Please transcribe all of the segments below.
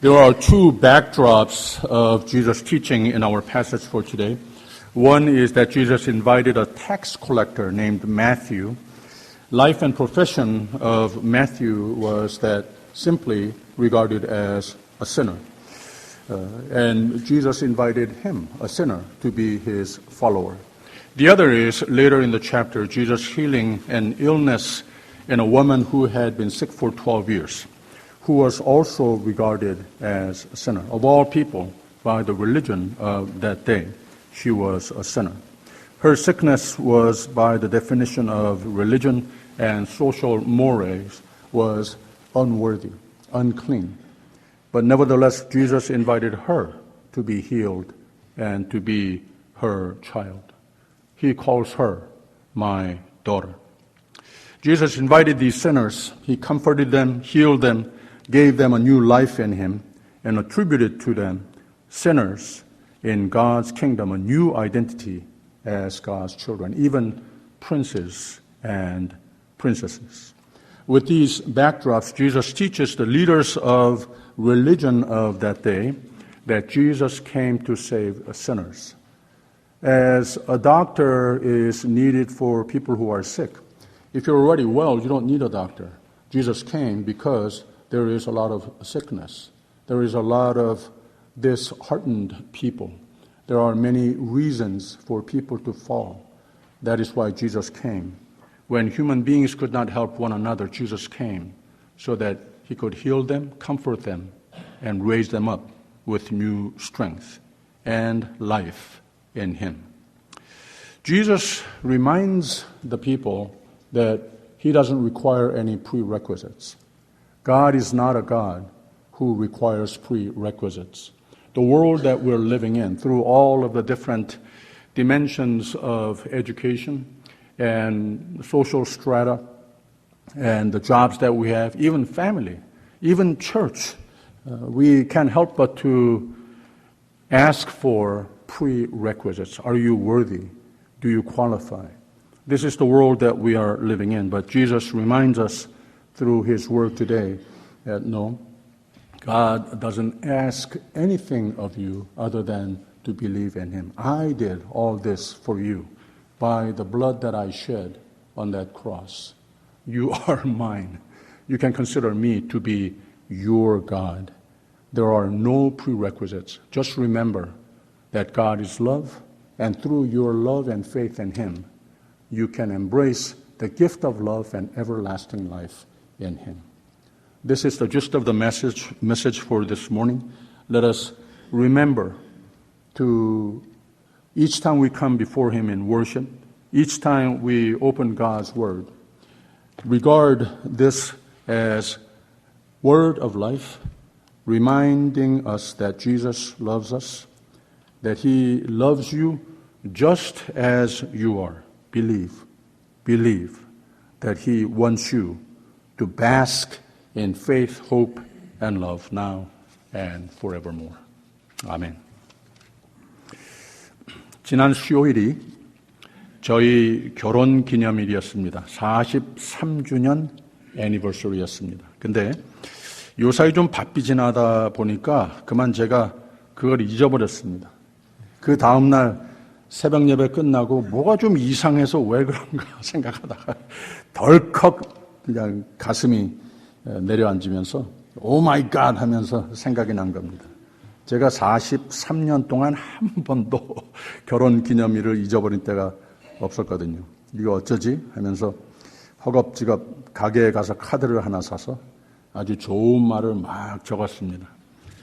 There are two backdrops of Jesus' teaching in our passage for today. One is that Jesus invited a tax collector named Matthew. Life and profession of Matthew was that simply regarded as a sinner. And Jesus invited him, a sinner, to be his follower. The other is, later in the chapter, Jesus healing an illness in a woman who had been sick for 12 years. Who was also regarded as a sinner. Of all people, by the religion of that day, she was a sinner. Her sickness was, by the definition of religion and social mores, was unworthy, unclean. But nevertheless, Jesus invited her to be healed and to be her child. He calls her my daughter. Jesus invited these sinners. He comforted them, healed them, gave them a new life in him, and attributed to them, sinners in God's kingdom, a new identity as God's children, even princes and princesses. With these backdrops, Jesus teaches the leaders of religion of that day that Jesus came to save sinners. As a doctor is needed for people who are sick, if you're already well, you don't need a doctor. Jesus came because there is a lot of sickness. There is a lot of disheartened people. There are many reasons for people to fall. That is why Jesus came. When human beings could not help one another, Jesus came so that he could heal them, comfort them, and raise them up with new strength and life in him. Jesus reminds the people that he doesn't require any prerequisites. God is not a God who requires prerequisites. The world that we're living in, through all of the different dimensions of education and social strata and the jobs that we have, even family, even church, we can't help but to ask for prerequisites. Are you worthy? Do you qualify? This is the world that we are living in, but Jesus reminds us through his word today that no, God doesn't ask anything of you other than to believe in him. I did all this for you by the blood that I shed on that cross. You are mine. You can consider me to be your God. There are no prerequisites. Just remember that God is love, and through your love and faith in him, you can embrace the gift of love and everlasting life in him. This is the gist of the message for this morning. Let us remember to, each time we come before him in worship, each time we open God's word, regard this as word of life, reminding us that Jesus loves us, that he loves you just as you are. Believe that he wants you to bask in faith, hope, and love now and forevermore. 아멘. 지난 수요일이 저희 결혼 기념일이었습니다. 43주년 애니버서리였습니다. 근데 요사이 좀 바삐 지나다 보니까 그만 제가 그걸 잊어버렸습니다. 그 다음날 새벽 예배 끝나고 뭐가 좀 이상해서 왜 그런가 생각하다가 덜컥 그냥 가슴이 내려앉으면서 오 마이 갓 하면서 생각이 난 겁니다. 제가 43년 동안 한 번도 결혼 기념일을 잊어버린 때가 없었거든요. 이거 어쩌지 하면서 허겁지겁 가게에 가서 카드를 하나 사서 아주 좋은 말을 막 적었습니다.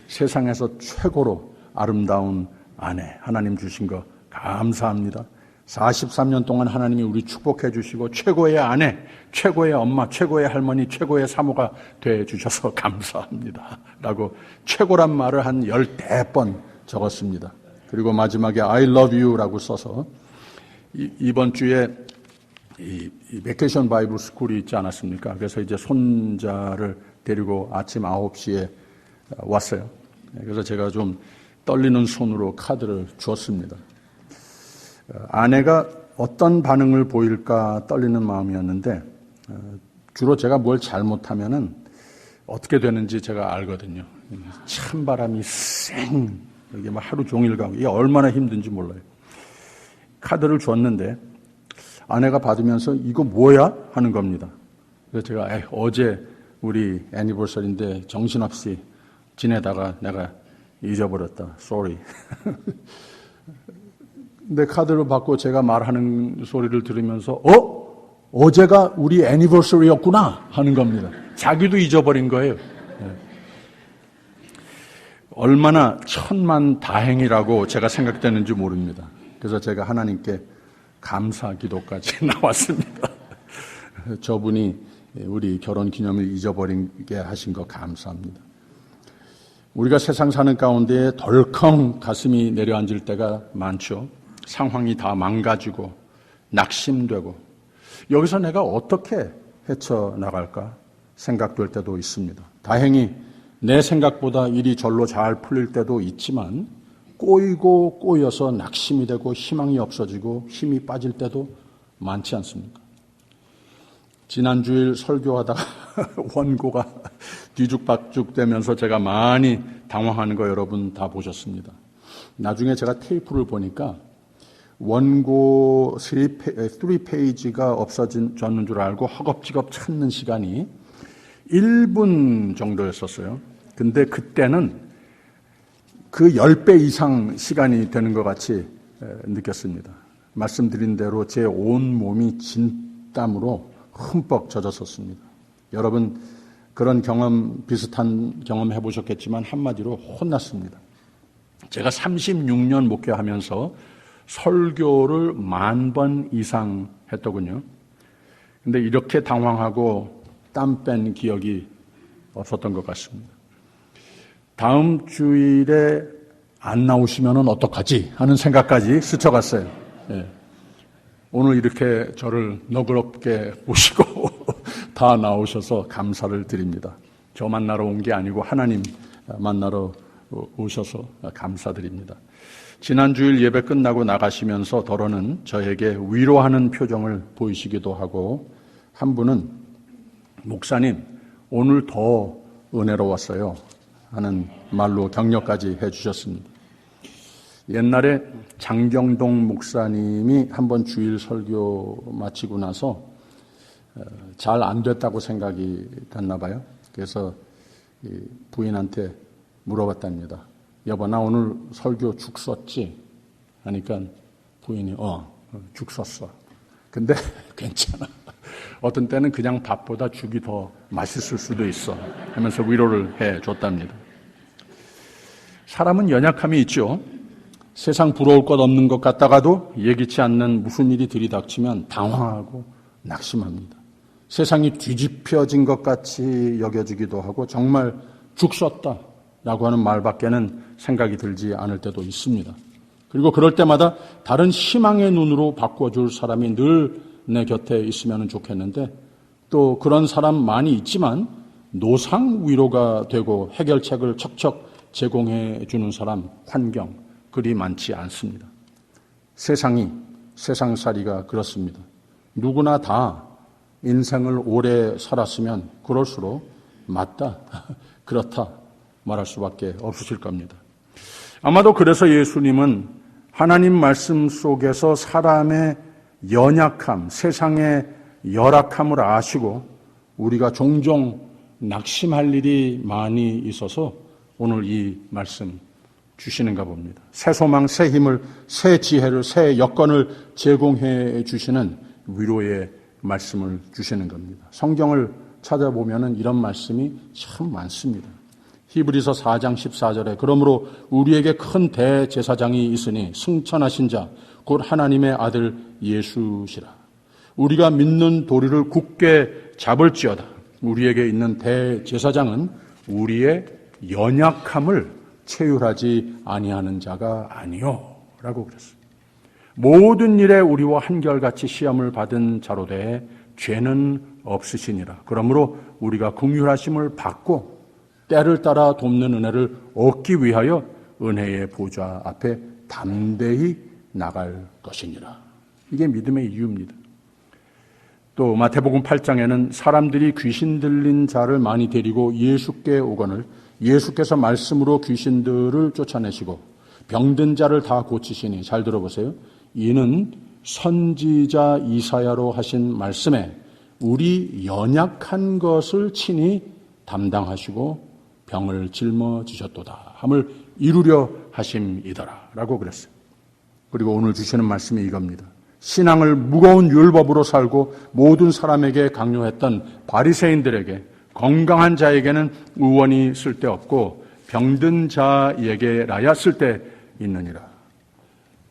세상에서 최고로 아름다운 아내 하나님 주신 거 감사합니다. 43년 동안 하나님이 우리 축복해 주시고 최고의 아내, 최고의 엄마, 최고의 할머니, 최고의 사모가 돼 주셔서 감사합니다. 라고 최고란 말을 한 10번 적었습니다. 그리고 마지막에 I love you 라고 써서 이번 주에 이 베케이션 바이블 스쿨이 있지 않았습니까? 그래서 이제 손자를 데리고 아침 9시에 왔어요. 그래서 제가 좀 떨리는 손으로 카드를 주었습니다. 아내가 어떤 반응을 보일까 떨리는 마음이었는데 주로 제가 뭘 잘못하면은 어떻게 되는지 제가 알거든요. 찬바람이 쌩 이게 막 하루 종일 가고 이게 얼마나 힘든지 몰라요. 카드를 줬는데 아내가 받으면서 이거 뭐야? 하는 겁니다. 그래서 제가 어제 우리 애니버설인데 정신없이 지내다가 내가 잊어버렸다. Sorry. 근데 카드를 받고 제가 말하는 소리를 들으면서 어제가 우리 애니버서리였구나 하는 겁니다. 자기도 잊어버린 거예요. 얼마나 천만다행이라고 제가 생각되는지 모릅니다. 그래서 제가 하나님께 감사 기도까지 나왔습니다. 저분이 우리 결혼 기념일 잊어버리게 하신 거 감사합니다. 우리가 세상 사는 가운데 덜컹 가슴이 내려앉을 때가 많죠. 상황이 다 망가지고 낙심되고 여기서 내가 어떻게 헤쳐나갈까 생각될 때도 있습니다. 다행히 내 생각보다 일이 절로 잘 풀릴 때도 있지만 꼬이고 꼬여서 낙심이 되고 희망이 없어지고 힘이 빠질 때도 많지 않습니까? 지난주일 설교하다가 원고가 뒤죽박죽 되면서 제가 많이 당황하는 거 여러분 다 보셨습니다. 나중에 제가 테이프를 보니까 원고 3페이지가 없어졌는 줄 알고 허겁지겁 찾는 시간이 1분 정도였었어요. 근데 그때는 그 10배 이상 시간이 되는 것 같이 느꼈습니다. 말씀드린 대로 제 온 몸이 진땀으로 흠뻑 젖었었습니다. 여러분 그런 비슷한 경험 해보셨겠지만 한마디로 혼났습니다. 제가 36년 목회하면서 설교를 10,000번 이상 했더군요. 근데 이렇게 당황하고 땀 뺀 기억이 없었던 것 같습니다. 다음 주일에 안 나오시면 어떡하지 하는 생각까지 스쳐갔어요. 예. 오늘 이렇게 저를 너그럽게 모시고 다 나오셔서 감사를 드립니다. 저 만나러 온 게 아니고 하나님 만나러 오셔서 감사드립니다. 지난 주일 예배 끝나고 나가시면서 더러는 저에게 위로하는 표정을 보이시기도 하고 한 분은 목사님 오늘 더 은혜로웠어요 하는 말로 격려까지 해주셨습니다. 옛날에 장경동 목사님이 한번 주일 설교 마치고 나서 잘 안 됐다고 생각이 됐나 봐요. 그래서 부인한테 물어봤답니다. 여보 나 오늘 설교 죽 썼지? 하니까 부인이 죽 썼어. 근데 괜찮아. 어떤 때는 그냥 밥보다 죽이 더 맛있을 수도 있어 하면서 위로를 해줬답니다. 사람은 연약함이 있죠. 세상 부러울 것 없는 것 같다가도 예기치 않는 무슨 일이 들이닥치면 당황하고 낙심합니다. 세상이 뒤집혀진 것 같이 여겨지기도 하고 정말 죽 썼다라고 하는 말밖에는 생각이 들지 않을 때도 있습니다. 그리고 그럴 때마다 다른 희망의 눈으로 바꿔줄 사람이 늘 내 곁에 있으면 좋겠는데 또 그런 사람 많이 있지만 노상 위로가 되고 해결책을 척척 제공해 주는 사람, 환경 그리 많지 않습니다. 세상살이가 그렇습니다. 누구나 다 인생을 오래 살았으면 그럴수록 맞다, 그렇다 말할 수밖에 없으실 겁니다. 아마도 그래서 예수님은 하나님 말씀 속에서 사람의 연약함, 세상의 열악함을 아시고 우리가 종종 낙심할 일이 많이 있어서 오늘 이 말씀 주시는가 봅니다. 새 소망, 새 힘을, 새 지혜를, 새 여건을 제공해 주시는 위로의 말씀을 주시는 겁니다. 성경을 찾아보면 이런 말씀이 참 많습니다. 히브리서 4장 14절에 그러므로 우리에게 큰 대제사장이 있으니 승천하신 자 곧 하나님의 아들 예수시라. 우리가 믿는 도리를 굳게 잡을지어다. 우리에게 있는 대제사장은 우리의 연약함을 체휼하지 아니하는 자가 아니요 라고 그랬습니다. 모든 일에 우리와 한결같이 시험을 받은 자로 대해 죄는 없으시니라. 그러므로 우리가 긍휼하심을 받고 때를 따라 돕는 은혜를 얻기 위하여 은혜의 보좌 앞에 담대히 나갈 것이니라. 이게 믿음의 이유입니다. 또 마태복음 8장에는 사람들이 귀신 들린 자를 많이 데리고 예수께 오거늘 예수께서 말씀으로 귀신들을 쫓아내시고 병든 자를 다 고치시니, 잘 들어보세요. 이는 선지자 이사야로 하신 말씀에 우리 연약한 것을 친히 담당하시고 병을 짊어지셨도다 함을 이루려 하심이더라 라고 그랬어요. 그리고 오늘 주시는 말씀이 이겁니다. 신앙을 무거운 율법으로 살고 모든 사람에게 강요했던 바리새인들에게 건강한 자에게는 의원이 쓸데없고 병든 자에게라야 쓸데있느니라.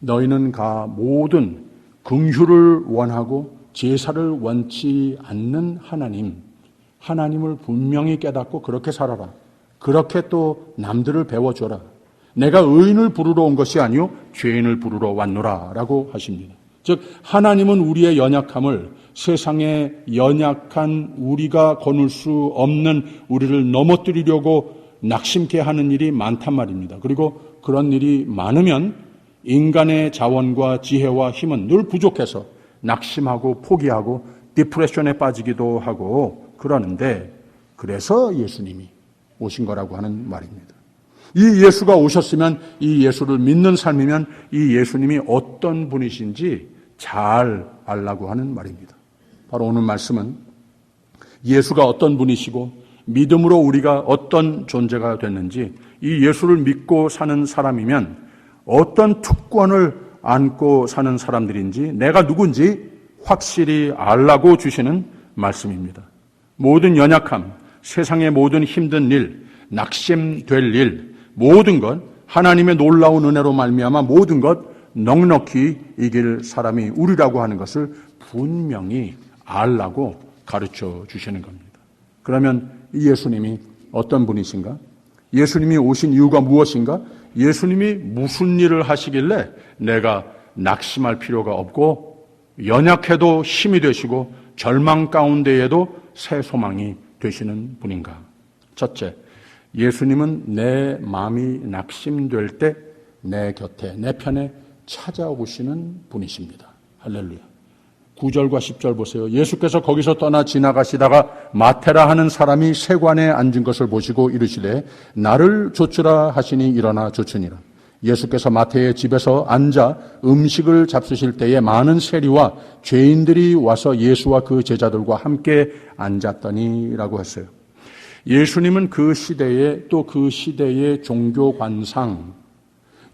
너희는 가 모든 긍휼을 원하고 제사를 원치 않는 하나님을 분명히 깨닫고 그렇게 살아라. 그렇게 또 남들을 배워줘라. 내가 의인을 부르러 온 것이 아니요 죄인을 부르러 왔노라 라고 하십니다. 즉 하나님은 우리의 연약함을 세상에 연약한 우리가 거눌 수 없는 우리를 넘어뜨리려고 낙심케 하는 일이 많단 말입니다. 그리고 그런 일이 많으면 인간의 자원과 지혜와 힘은 늘 부족해서 낙심하고 포기하고 디프레션에 빠지기도 하고 그러는데, 그래서 예수님이 오신 거라고 하는 말입니다. 이 예수가 오셨으면, 이 예수를 믿는 삶이면 이 예수님이 어떤 분이신지 잘 알라고 하는 말입니다. 바로 오늘 말씀은 예수가 어떤 분이시고 믿음으로 우리가 어떤 존재가 됐는지, 이 예수를 믿고 사는 사람이면 어떤 특권을 안고 사는 사람들인지, 내가 누군지 확실히 알라고 주시는 말씀입니다. 모든 연약함, 세상의 모든 힘든 일, 낙심될 일, 모든 것 하나님의 놀라운 은혜로 말미암아 모든 것 넉넉히 이길 사람이 우리라고 하는 것을 분명히 알라고 가르쳐 주시는 겁니다. 그러면 이 예수님이 어떤 분이신가? 예수님이 오신 이유가 무엇인가? 예수님이 무슨 일을 하시길래 내가 낙심할 필요가 없고 연약해도 힘이 되시고 절망 가운데에도 새 소망이 되시는 분인가? 첫째, 예수님은 내 마음이 낙심될 때 내 곁에, 내 편에 찾아오시는 분이십니다. 할렐루야. 9절과 10절 보세요. 예수께서 거기서 떠나 지나가시다가 마테라 하는 사람이 세관에 앉은 것을 보시고 이르시되 나를 좇으라 하시니 일어나 좇으니라. 예수께서 마태의 집에서 앉아 음식을 잡수실 때에 많은 세리와 죄인들이 와서 예수와 그 제자들과 함께 앉았더니라고 했어요. 예수님은 그 시대에, 또 그 시대의 종교관상,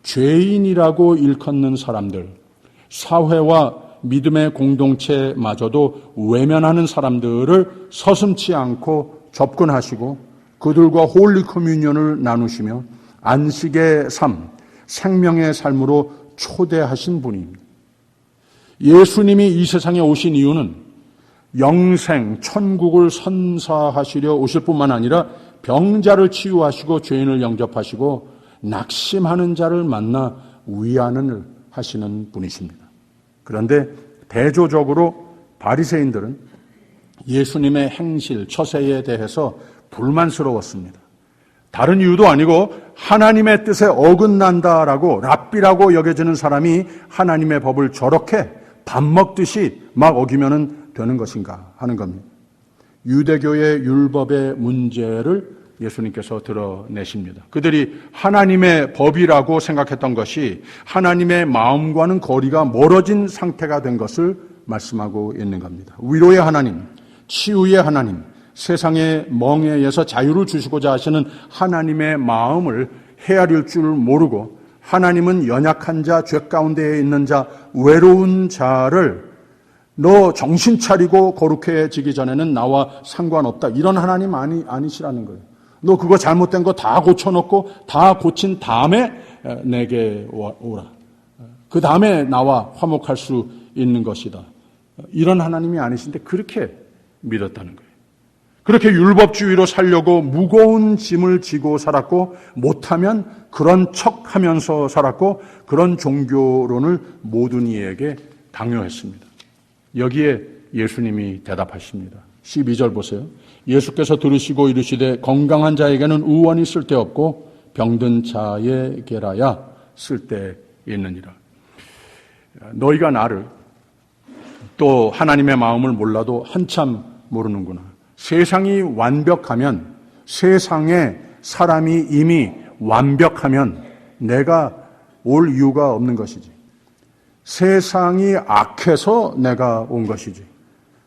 죄인이라고 일컫는 사람들, 사회와 믿음의 공동체마저도 외면하는 사람들을 서슴지 않고 접근하시고 그들과 홀리 커뮤니언을 나누시며 안식의 삶, 생명의 삶으로 초대하신 분입니다. 예수님이 이 세상에 오신 이유는 영생, 천국을 선사하시려 오실 뿐만 아니라 병자를 치유하시고 죄인을 영접하시고 낙심하는 자를 만나 위안을 하시는 분이십니다. 그런데 대조적으로 바리새인들은 예수님의 행실, 처세에 대해서 불만스러웠습니다. 다른 이유도 아니고 하나님의 뜻에 어긋난다라고, 랍비라고 여겨지는 사람이 하나님의 법을 저렇게 밥 먹듯이 막 어기면 되는 것인가 하는 겁니다. 유대교의 율법의 문제를 예수님께서 드러내십니다. 그들이 하나님의 법이라고 생각했던 것이 하나님의 마음과는 거리가 멀어진 상태가 된 것을 말씀하고 있는 겁니다. 위로의 하나님, 치유의 하나님, 세상의 멍에에서 자유를 주시고자 하시는 하나님의 마음을 헤아릴 줄 모르고 하나님은 연약한 자, 죄 가운데에 있는 자, 외로운 자를 너 정신 차리고 거룩해지기 전에는 나와 상관없다, 이런 하나님 아니시라는 거예요. 너 그거 잘못된 거 다 고쳐놓고 다 고친 다음에 내게 오라. 그 다음에 나와 화목할 수 있는 것이다. 이런 하나님이 아니신데 그렇게 믿었다는 거예요. 그렇게 율법주의로 살려고 무거운 짐을 지고 살았고, 못하면 그런 척하면서 살았고, 그런 종교론을 모든 이에게 강요했습니다. 여기에 예수님이 대답하십니다. 12절 보세요. 예수께서 들으시고 이르시되 건강한 자에게는 의원이 쓸데없고 병든 자에게라야 쓸데있느니라. 너희가 나를 또 하나님의 마음을 몰라도 한참 모르는구나. 세상이 완벽하면, 세상에 사람이 이미 완벽하면 내가 올 이유가 없는 것이지. 세상이 악해서 내가 온 것이지.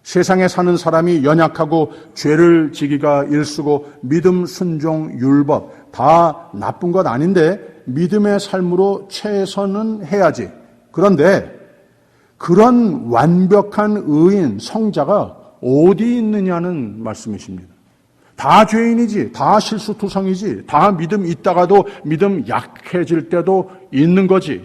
세상에 사는 사람이 연약하고 죄를 지기가 일쑤고 믿음, 순종, 율법 다 나쁜 것 아닌데 믿음의 삶으로 최선은 해야지. 그런데 그런 완벽한 의인, 성자가 어디 있느냐는 말씀이십니다. 다 죄인이지, 다 실수투성이지, 다 믿음 있다가도 믿음 약해질 때도 있는 거지.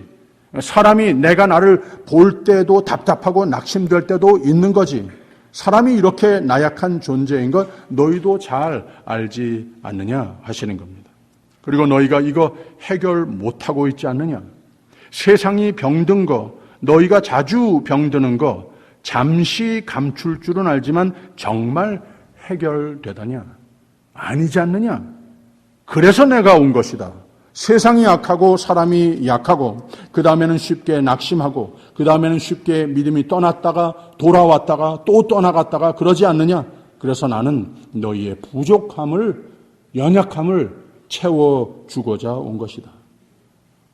사람이 내가 나를 볼 때도 답답하고 낙심될 때도 있는 거지. 사람이 이렇게 나약한 존재인 것 너희도 잘 알지 않느냐 하시는 겁니다. 그리고 너희가 이거 해결 못하고 있지 않느냐. 세상이 병든 거, 너희가 자주 병드는 거 잠시 감출 줄은 알지만 정말 해결되다냐? 아니지 않느냐? 그래서 내가 온 것이다. 세상이 약하고 사람이 약하고 그 다음에는 쉽게 낙심하고 그 다음에는 쉽게 믿음이 떠났다가 돌아왔다가 또 떠나갔다가 그러지 않느냐? 그래서 나는 너희의 부족함을, 연약함을 채워주고자 온 것이다.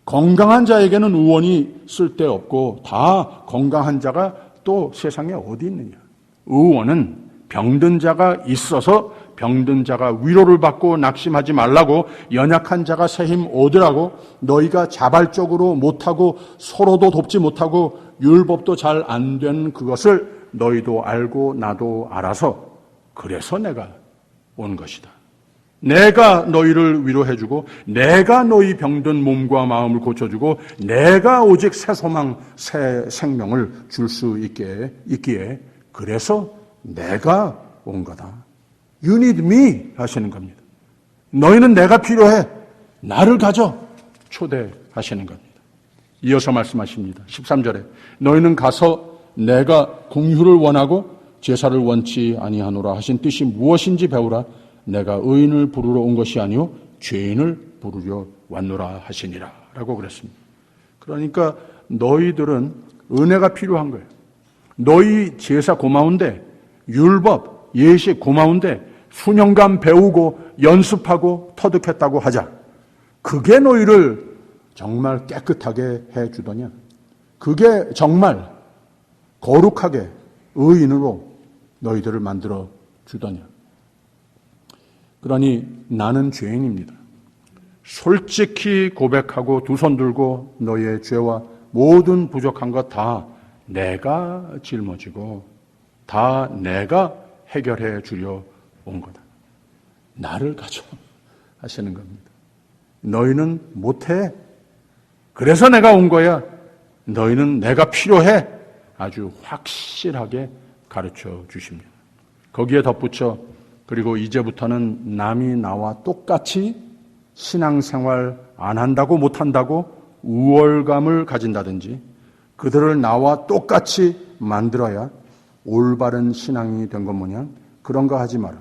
건강한 자에게는 의원이 쓸데없고 다 건강한 자가 또 세상에 어디 있느냐? 의원은 병든 자가 있어서 병든 자가 위로를 받고 낙심하지 말라고, 연약한 자가 새 힘 얻으라고, 너희가 자발적으로 못하고 서로도 돕지 못하고 율법도 잘 안 된 그것을 너희도 알고 나도 알아서 그래서 내가 온 것이다. 내가 너희를 위로해주고 내가 너희 병든 몸과 마음을 고쳐주고 내가 오직 새 소망, 새 생명을 줄 수 있기에 그래서 내가 온 거다. You need me 하시는 겁니다. 너희는 내가 필요해. 나를 가져. 초대하시는 겁니다. 이어서 말씀하십니다. 13절에 너희는 가서 내가 긍휼을 원하고 제사를 원치 아니하노라 하신 뜻이 무엇인지 배우라. 내가 의인을 부르러 온 것이 아니요 죄인을 부르려 왔노라 하시니라 라고 그랬습니다. 그러니까 너희들은 은혜가 필요한 거예요. 너희 제사 고마운데, 율법, 예식 고마운데 수년간 배우고 연습하고 터득했다고 하자. 그게 너희를 정말 깨끗하게 해주더냐? 그게 정말 거룩하게 의인으로 너희들을 만들어 주더냐? 그러니 나는 죄인입니다. 솔직히 고백하고 두 손 들고 너희의 죄와 모든 부족한 것 다 내가 짊어지고 다 내가 해결해 주려 온 거다. 나를 가져 하시는 겁니다. 너희는 못해. 그래서 내가 온 거야. 너희는 내가 필요해. 아주 확실하게 가르쳐 주십니다. 거기에 덧붙여 그리고 이제부터는 남이 나와 똑같이 신앙생활 안 한다고 못한다고 우월감을 가진다든지 그들을 나와 똑같이 만들어야 올바른 신앙이 된 것 모양 그런 거 하지 마라.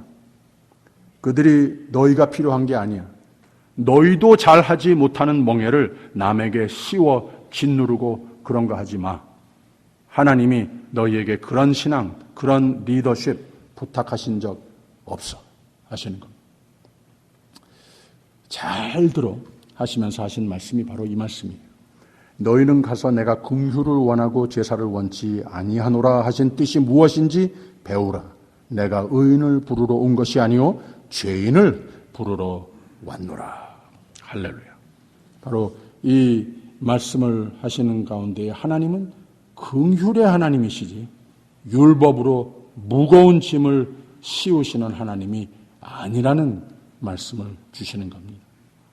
그들이 너희가 필요한 게 아니야. 너희도 잘하지 못하는 멍에를 남에게 씌워 짓누르고 그런 거 하지 마. 하나님이 너희에게 그런 신앙, 그런 리더십 부탁하신 적 없어 하시는 겁니다. 잘 들어 하시면서 하신 말씀이 바로 이 말씀이에요. 너희는 가서 내가 긍휼을 원하고 제사를 원치 아니하노라 하신 뜻이 무엇인지 배우라. 내가 의인을 부르러 온 것이 아니요 죄인을 부르러 왔노라. 할렐루야. 바로 이 말씀을 하시는 가운데 하나님은 긍휼의 하나님이시지 율법으로 무거운 짐을 씌우시는 하나님이 아니라는 말씀을 주시는 겁니다.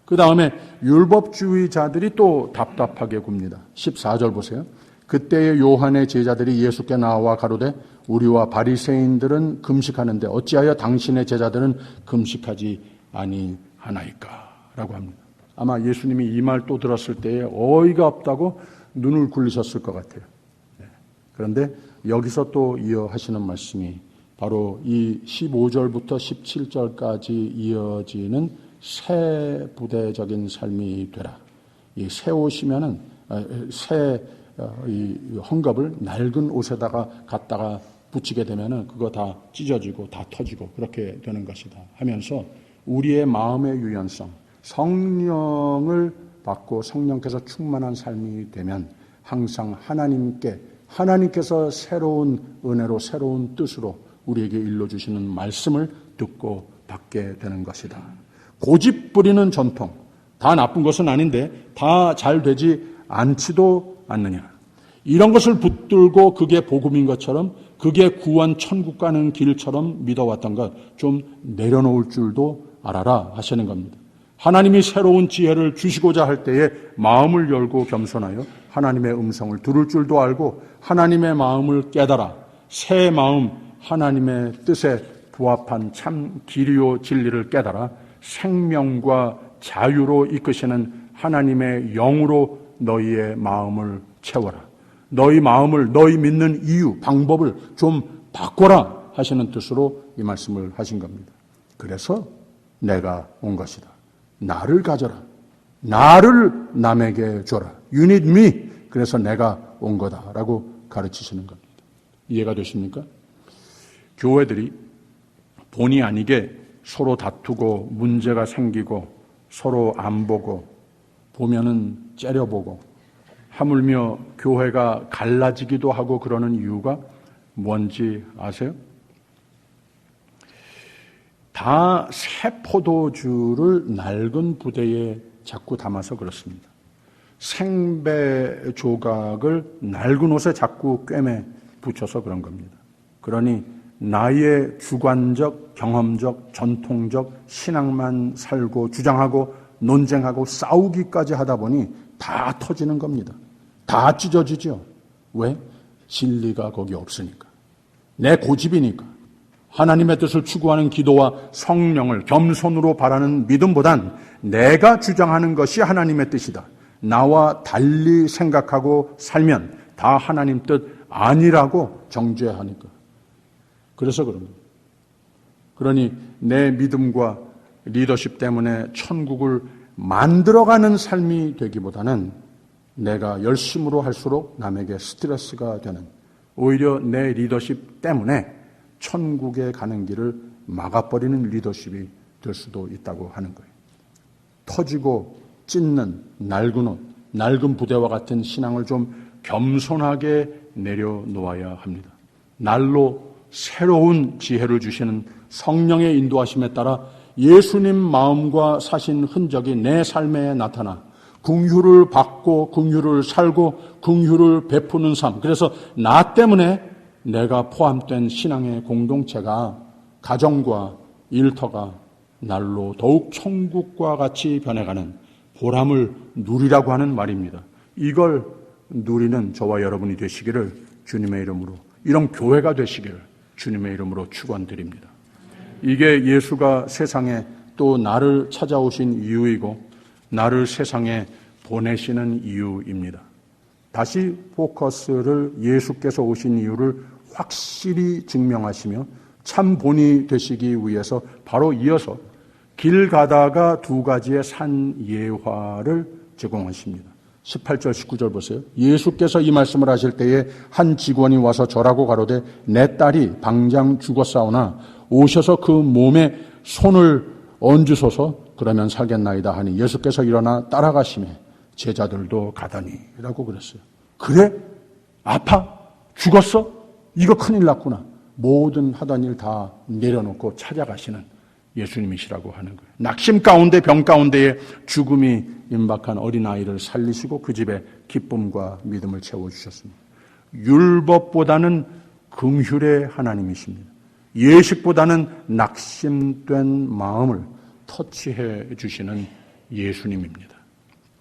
그 다음에 율법주의자들이 또 답답하게 굽니다. 14절 보세요. 그때의 요한의 제자들이 예수께 나와 가로되 우리와 바리새인들은 금식하는데 어찌하여 당신의 제자들은 금식하지 아니하나이까? 라고 합니다. 아마 예수님이 이 말 또 들었을 때에 어이가 없다고 눈을 굴리셨을 것 같아요. 그런데 여기서 또 이어하시는 말씀이 바로 이 15절부터 17절까지 이어지는 새 부대적인 삶이 되라. 이 새 옷이면은 새 이 헝겊을 낡은 옷에다가 갖다가 붙이게 되면은 그거 다 찢어지고 다 터지고 그렇게 되는 것이다 하면서 우리의 마음의 유연성, 성령을 받고 성령께서 충만한 삶이 되면 항상 하나님께서 새로운 은혜로 새로운 뜻으로 우리에게 일러주시는 말씀을 듣고 받게 되는 것이다. 고집 부리는 전통, 다 나쁜 것은 아닌데 다 잘 되지 않지도 않느냐. 이런 것을 붙들고 그게 복음인 것처럼 그게 구원 천국 가는 길처럼 믿어왔던 것 좀 내려놓을 줄도 알아라 하시는 겁니다. 하나님이 새로운 지혜를 주시고자 할 때에 마음을 열고 겸손하여 하나님의 음성을 들을 줄도 알고 하나님의 마음을 깨달아 새 마음 하나님의 뜻에 부합한 참 길이요 진리를 깨달아 생명과 자유로 이끄시는 하나님의 영으로 너희의 마음을 채워라. 너희 마음을 너희 믿는 이유, 방법을 좀 바꿔라 하시는 뜻으로 이 말씀을 하신 겁니다. 그래서 내가 온 것이다. 나를 가져라. 나를 남에게 줘라. You need me. 그래서 내가 온 거다라고 가르치시는 겁니다. 이해가 되십니까? 교회들이 본의 아니게 서로 다투고 문제가 생기고 서로 안 보고 보면은 째려보고 하물며 교회가 갈라지기도 하고 그러는 이유가 뭔지 아세요? 다 새 포도주를 낡은 부대에 자꾸 담아서 그렇습니다. 생배 조각을 낡은 옷에 자꾸 꿰매 붙여서 그런 겁니다. 그러니 나의 주관적, 경험적, 전통적 신앙만 살고 주장하고 논쟁하고 싸우기까지 하다 보니 다 터지는 겁니다. 다 찢어지죠. 왜? 진리가 거기 없으니까. 내 고집이니까. 하나님의 뜻을 추구하는 기도와 성령을 겸손으로 바라는 믿음보단 내가 주장하는 것이 하나님의 뜻이다. 나와 달리 생각하고 살면 다 하나님 뜻 아니라고 정죄하니까. 그래서 그런 겁니다. 그러니 내 믿음과 리더십 때문에 천국을 만들어가는 삶이 되기보다는 내가 열심으로 할수록 남에게 스트레스가 되는, 오히려 내 리더십 때문에 천국에 가는 길을 막아버리는 리더십이 될 수도 있다고 하는 거예요. 터지고 찢는 낡은 옷, 낡은 부대와 같은 신앙을 좀 겸손하게 내려놓아야 합니다. 날로 새로운 지혜를 주시는 성령의 인도하심에 따라 예수님 마음과 사신 흔적이 내 삶에 나타나 긍휼을 받고 긍휼을 살고 긍휼을 베푸는 삶. 그래서 나 때문에 내가 포함된 신앙의 공동체가, 가정과 일터가 날로 더욱 천국과 같이 변해가는 보람을 누리라고 하는 말입니다. 이걸 누리는 저와 여러분이 되시기를 주님의 이름으로, 이런 교회가 되시기를 주님의 이름으로 축원드립니다. 이게 예수가 세상에 또 나를 찾아오신 이유이고 나를 세상에 보내시는 이유입니다. 다시 포커스를 예수께서 오신 이유를 확실히 증명하시며 참 본이 되시기 위해서 바로 이어서 길 가다가 두 가지의 산 예화를 제공하십니다. 18절 19절 보세요. 예수께서 이 말씀을 하실 때에 한 직원이 와서 절하고 가로되 내 딸이 방장 죽었사오나 오셔서 그 몸에 손을 얹으소서 그러면 살겠나이다 하니 예수께서 일어나 따라가시매 제자들도 가더니 라고 그랬어요. 그래? 아파? 죽었어? 이거 큰일 났구나. 모든 하던 일 다 내려놓고 찾아가시는 예수님이시라고 하는 거예요. 낙심 가운데 병 가운데에 죽음이 임박한 어린아이를 살리시고 그 집에 기쁨과 믿음을 채워주셨습니다. 율법보다는 긍휼의 하나님이십니다. 예식보다는 낙심된 마음을 터치해 주시는 예수님입니다.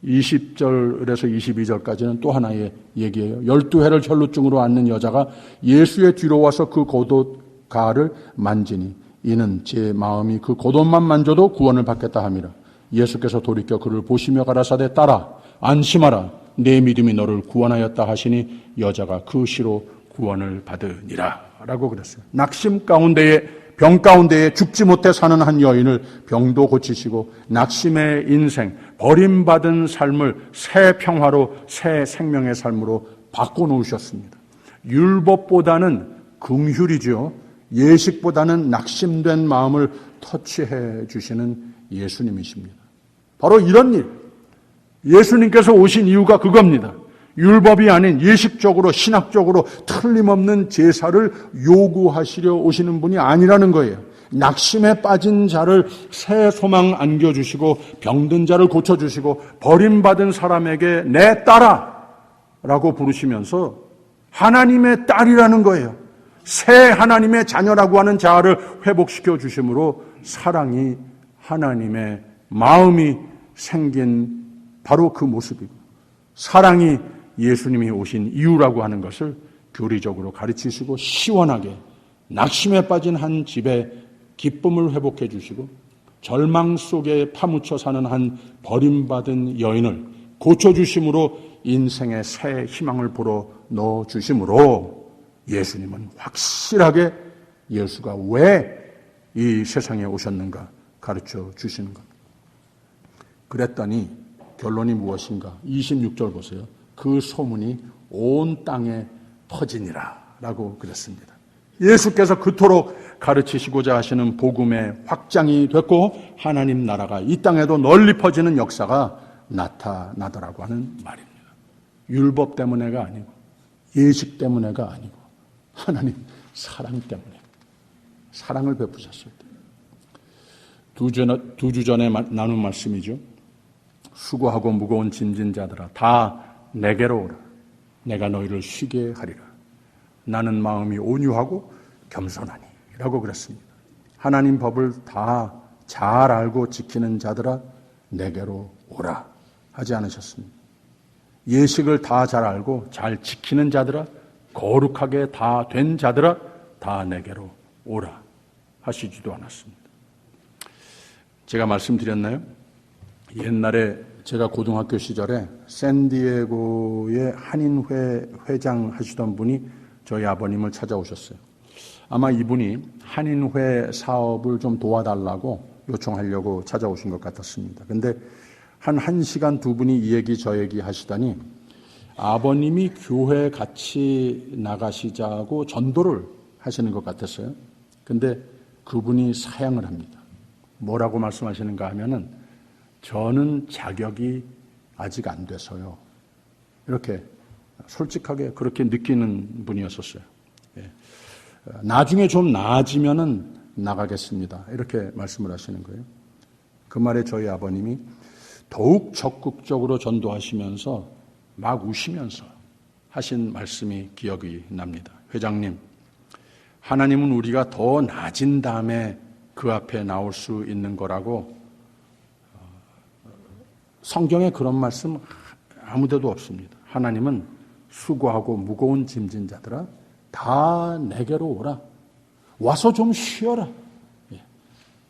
20절에서 22절까지는 또 하나의 얘기예요. 12해를 혈루증으로 앓는 여자가 예수의 뒤로 와서 그 겉옷가를 만지니 이는 제 마음이 그 겉옷만 만져도 구원을 받겠다 함이라. 예수께서 돌이켜 그를 보시며 가라사대 딸아 안심하라 내 믿음이 너를 구원하였다 하시니 여자가 그 시로 구원을 받으니라 라고 그랬어요. 낙심 가운데에 병 가운데에 죽지 못해 사는 한 여인을 병도 고치시고 낙심의 인생, 버림받은 삶을 새 평화로 새 생명의 삶으로 바꿔놓으셨습니다. 율법보다는 긍휼이죠. 예식보다는 낙심된 마음을 터치해 주시는 예수님이십니다. 바로 이런 일, 예수님께서 오신 이유가 그겁니다. 율법이 아닌 예식적으로 신학적으로 틀림없는 제사를 요구하시려 오시는 분이 아니라는 거예요. 낙심에 빠진 자를 새 소망 안겨주시고 병든 자를 고쳐주시고 버림받은 사람에게 내 딸아 라고 부르시면서 하나님의 딸이라는 거예요. 새 하나님의 자녀라고 하는 자아를 회복시켜 주심으로 사랑이 하나님의 마음이 생긴 바로 그 모습이고 사랑이 예수님이 오신 이유라고 하는 것을 교리적으로 가르치시고 시원하게 낙심에 빠진 한 집에 기쁨을 회복해 주시고 절망 속에 파묻혀 사는 한 버림받은 여인을 고쳐주심으로 인생의 새 희망을 불어 넣어주심으로 예수님은 확실하게 예수가 왜 이 세상에 오셨는가 가르쳐 주시는 겁니다. 그랬더니 결론이 무엇인가? 26절 보세요. 그 소문이 온 땅에 퍼지니라 라고 그랬습니다. 예수께서 그토록 가르치시고자 하시는 복음의 확장이 됐고 하나님 나라가 이 땅에도 널리 퍼지는 역사가 나타나더라고 하는 말입니다. 율법 때문에가 아니고 예식 때문에가 아니고 하나님 사랑 때문에 사랑을 베푸셨을 때. 두 주 전에 나눈 말씀이죠. 수고하고 무거운 짐진 자들아 다 내게로 오라. 내가 너희를 쉬게 하리라. 나는 마음이 온유하고 겸손하니 라고 그랬습니다. 하나님 법을 다 잘 알고 지키는 자들아 내게로 오라 하지 않으셨습니다. 예식을 다 잘 알고 잘 지키는 자들아 거룩하게 다 된 자들아 다 내게로 오라 하시지도 않았습니다. 제가 말씀드렸나요? 옛날에 제가 고등학교 시절에 샌디에고의 한인회 회장 하시던 분이 저희 아버님을 찾아오셨어요. 아마 이분이 한인회 사업을 좀 도와달라고 요청하려고 찾아오신 것 같았습니다. 근데 한 1시간 두 분이 이 얘기 저 얘기 하시다니 아버님이 교회 같이 나가시자고 전도를 하시는 것 같았어요. 근데 그분이 사양을 합니다. 뭐라고 말씀하시는가 하면은 저는 자격이 아직 안 돼서요. 이렇게 솔직하게 그렇게 느끼는 분이었었어요. 예. 나중에 좀 나아지면은 나가겠습니다. 이렇게 말씀을 하시는 거예요. 그 말에 저희 아버님이 더욱 적극적으로 전도하시면서 막 우시면서 하신 말씀이 기억이 납니다. 회장님, 하나님은 우리가 더 나아진 다음에 그 앞에 나올 수 있는 거라고 성경에 그런 말씀 아무 데도 없습니다. 하나님은 수고하고 무거운 짐진 자들아 다 내게로 오라. 와서 좀 쉬어라.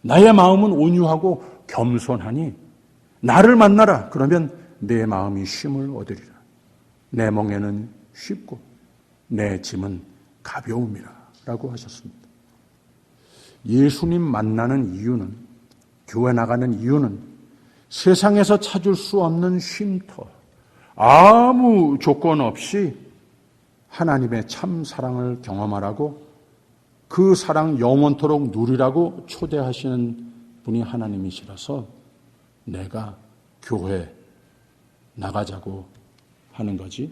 나의 마음은 온유하고 겸손하니 나를 만나라. 그러면 내 마음이 쉼을 얻으리라. 내 멍에는 쉽고 내 짐은 가벼움이라 라고 하셨습니다. 예수님 만나는 이유는, 교회 나가는 이유는 세상에서 찾을 수 없는 쉼터, 아무 조건 없이 하나님의 참 사랑을 경험하라고 그 사랑 영원토록 누리라고 초대하시는 분이 하나님이시라서 내가 교회 나가자고 하는 거지.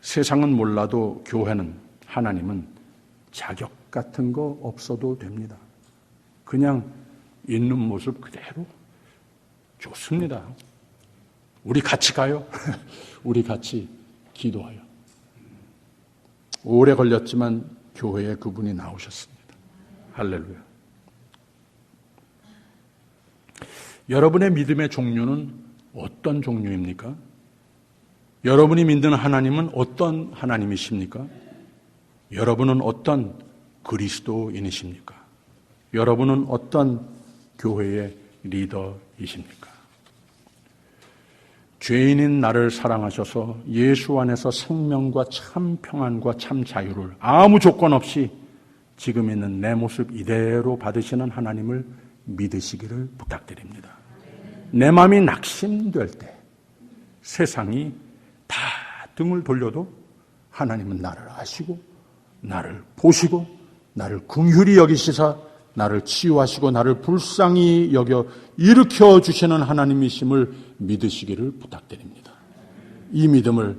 세상은 몰라도 교회는, 하나님은 자격 같은 거 없어도 됩니다. 그냥 있는 모습 그대로 좋습니다. 우리 같이 가요. 우리 같이 기도해요. 오래 걸렸지만 교회에 그분이 나오셨습니다. 할렐루야. 여러분의 믿음의 종류는 어떤 종류입니까? 여러분이 믿는 하나님은 어떤 하나님이십니까? 여러분은 어떤 그리스도인이십니까? 여러분은 어떤 교회의 리더이십니까? 죄인인 나를 사랑하셔서 예수 안에서 생명과 참 평안과 참 자유를 아무 조건 없이 지금 있는 내 모습 이대로 받으시는 하나님을 믿으시기를 부탁드립니다. 내 마음이 낙심될 때 세상이 다 등을 돌려도 하나님은 나를 아시고 나를 보시고 나를 긍휼히 여기시사 나를 치유하시고 나를 불쌍히 여겨 일으켜 주시는 하나님이심을 믿으시기를 부탁드립니다. 이 믿음을,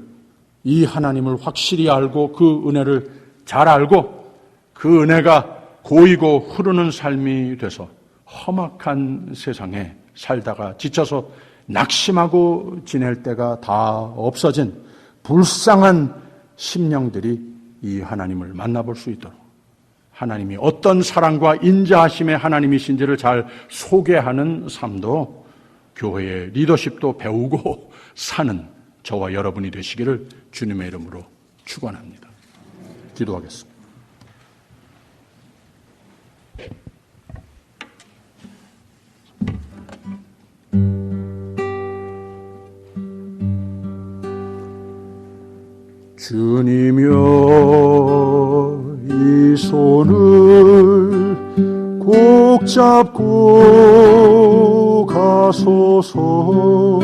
이 하나님을 확실히 알고 그 은혜를 잘 알고 그 은혜가 고이고 흐르는 삶이 돼서 험악한 세상에 살다가 지쳐서 낙심하고 지낼 때가 다 없어진 불쌍한 심령들이 이 하나님을 만나볼 수 있도록 하나님이 어떤 사랑과 인자하심의 하나님이신지를 잘 소개하는 삶도 교회의 리더십도 배우고 사는 저와 여러분이 되시기를 주님의 이름으로 축원합니다. 기도하겠습니다. 주님여 이 손을 꼭 잡고 가소서.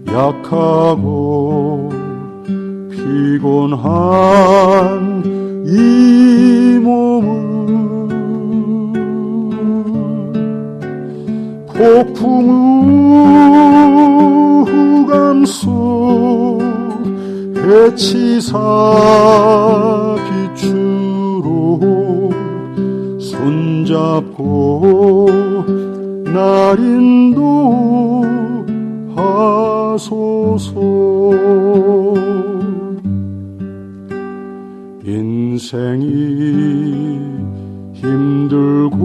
약하고 피곤한 이 몸을 폭풍우 후감 속 해치사 빛으로 손잡고 날 인도하소서. 인생이 힘들고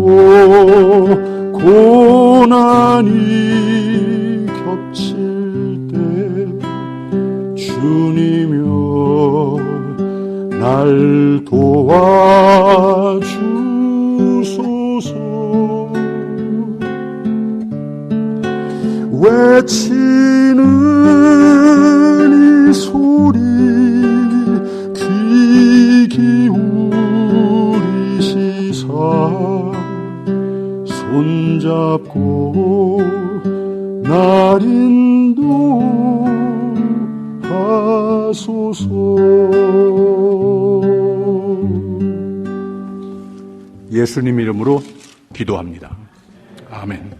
고난이 겹칠 때 주님여 날 도와주소서. 외치는 이 소리 귀 기울이시사 손잡고 날 인도하소서. 예수님 이름으로 기도합니다. 아멘.